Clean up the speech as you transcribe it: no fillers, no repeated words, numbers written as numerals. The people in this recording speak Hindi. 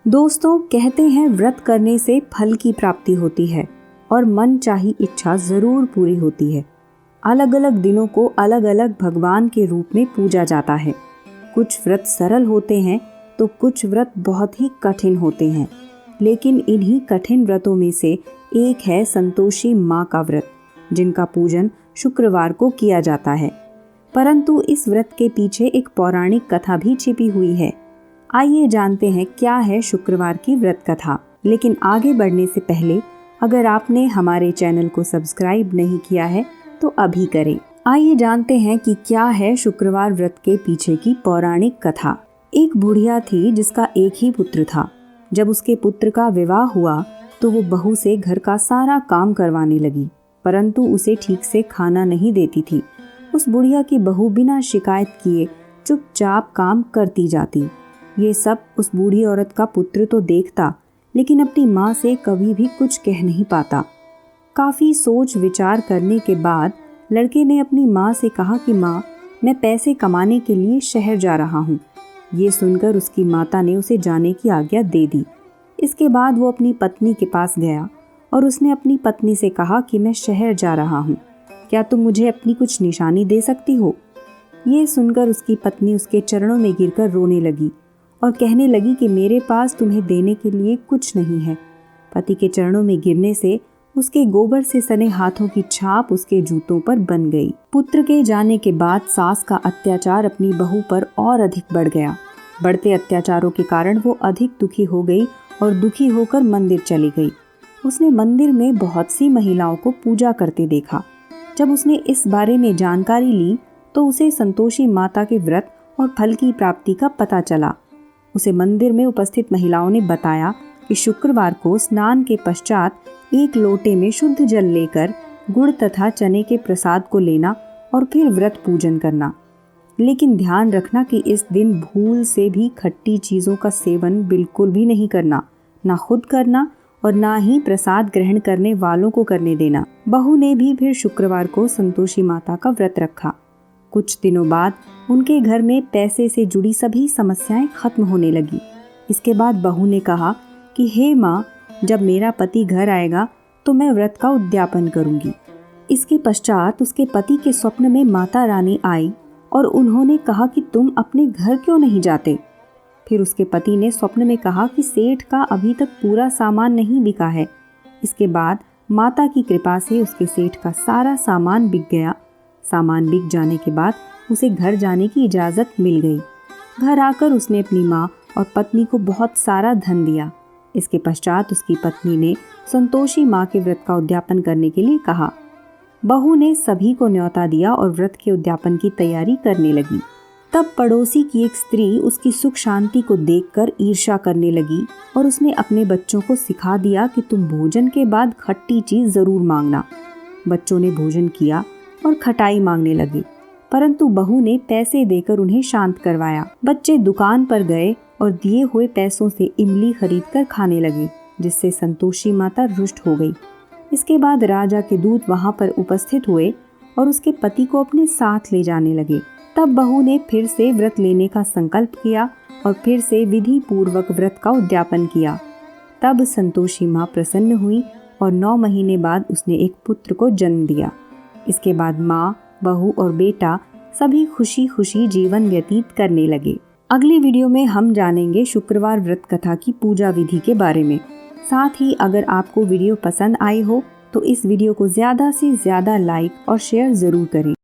दोस्तों, कहते हैं व्रत करने से फल की प्राप्ति होती है और मन चाही इच्छा जरूर पूरी होती है। अलग अलग दिनों को अलग अलग भगवान के रूप में पूजा जाता है। कुछ व्रत सरल होते हैं तो कुछ व्रत बहुत ही कठिन होते हैं। लेकिन इन्हीं कठिन व्रतों में से एक है संतोषी माँ का व्रत, जिनका पूजन शुक्रवार को किया जाता है। परंतु इस व्रत के पीछे एक पौराणिक कथा भी छिपी हुई है। आइए जानते हैं क्या है शुक्रवार की व्रत कथा। लेकिन आगे बढ़ने से पहले अगर आपने हमारे चैनल को सब्सक्राइब नहीं किया है तो अभी करें। आइए जानते हैं कि क्या है शुक्रवार व्रत के पीछे की पौराणिक कथा। एक बुढ़िया थी जिसका एक ही पुत्र था। जब उसके पुत्र का विवाह हुआ तो वो बहू से घर का सारा काम करवाने लगी, परंतु उसे ठीक से खाना नहीं देती थी। उस बुढ़िया की बहू बिना शिकायत किए चुपचाप काम करती जाती। ये सब उस बूढ़ी औरत का पुत्र तो देखता, लेकिन अपनी माँ से कभी भी कुछ कह नहीं पाता। काफ़ी सोच विचार करने के बाद लड़के ने अपनी माँ से कहा कि माँ, मैं पैसे कमाने के लिए शहर जा रहा हूँ। ये सुनकर उसकी माता ने उसे जाने की आज्ञा दे दी। इसके बाद वो अपनी पत्नी के पास गया और उसने अपनी पत्नी से कहा कि मैं शहर जा रहा हूँ, क्या तुम मुझे अपनी कुछ निशानी दे सकती हो? ये सुनकर उसकी पत्नी उसके चरणों में गिरकर रोने लगी और कहने लगी कि मेरे पास तुम्हें देने के लिए कुछ नहीं है। पति के चरणों में गिरने से उसके गोबर से सने हाथों की छाप उसके जूतों पर बन गई। पुत्र के जाने के बाद सास का अत्याचार अपनी बहू पर और अधिक बढ़ गया। बढ़ते अत्याचारों के कारण वो अधिक दुखी हो गई और दुखी होकर मंदिर चली गई। उसने मंदिर में बहुत सी महिलाओं को पूजा करते देखा। जब उसने इस बारे में जानकारी ली तो उसे संतोषी माता के व्रत और फल की प्राप्ति का पता चला। उसे मंदिर में उपस्थित महिलाओं ने बताया कि शुक्रवार को स्नान के पश्चात एक लोटे में शुद्ध जल लेकर गुड़ तथा चने के प्रसाद को लेना और फिर व्रत पूजन करना। लेकिन ध्यान रखना कि इस दिन भूल से भी खट्टी चीज़ों का सेवन बिल्कुल भी नहीं करना, ना खुद करना और ना ही प्रसाद ग्रहण करने वालों को करने देना। बहू ने भी फिर शुक्रवार को संतोषी माता का व्रत रखा। कुछ दिनों बाद उनके घर में पैसे से जुड़ी सभी समस्याएं खत्म होने लगी। इसके बाद बहू ने कहा कि हे माँ, जब मेरा पति घर आएगा तो मैं व्रत का उद्यापन करूंगी। इसके पश्चात उसके पति के स्वप्न में माता रानी आई और उन्होंने कहा कि तुम अपने घर क्यों नहीं जाते? फिर उसके पति ने स्वप्न में कहा कि सेठ का अभी तक पूरा सामान नहीं बिका है। इसके बाद माता की कृपा से उसके सेठ का सारा सामान बिक गया। सामान बिक जाने के बाद उसे घर जाने की इजाज़त मिल गई। घर आकर उसने अपनी माँ और पत्नी को बहुत सारा धन दिया। इसके पश्चात उसकी पत्नी ने संतोषी माँ के व्रत का उद्यापन करने के लिए कहा। बहू ने सभी को न्योता दिया और व्रत के उद्यापन की तैयारी करने लगी। तब पड़ोसी की एक स्त्री उसकी सुख शांति को देखकर ईर्ष्या करने लगी और उसने अपने बच्चों को सिखा दिया कि तुम भोजन के बाद खट्टी चीज़ ज़रूर मांगना। बच्चों ने भोजन किया और खटाई मांगने लगे, परंतु बहू ने पैसे देकर उन्हें शांत करवाया। बच्चे दुकान पर गए और दिए हुए पैसों से इमली खरीदकर खाने लगे, जिससे संतोषी माता रुष्ट हो गई। इसके बाद राजा के दूत वहां पर उपस्थित हुए और उसके पति को अपने साथ ले जाने लगे। तब बहू ने फिर से व्रत लेने का संकल्प किया और फिर से विधि पूर्वक व्रत का उद्यापन किया। तब संतोषी माँ प्रसन्न हुई और 9 महीने बाद उसने एक पुत्र को जन्म दिया। इसके बाद माँ, बहू और बेटा सभी खुशी खुशी जीवन व्यतीत करने लगे। अगली वीडियो में हम जानेंगे शुक्रवार व्रत कथा की पूजा विधि के बारे में। साथ ही अगर आपको वीडियो पसंद आई हो तो इस वीडियो को ज़्यादा से ज़्यादा लाइक और शेयर ज़रूर करें।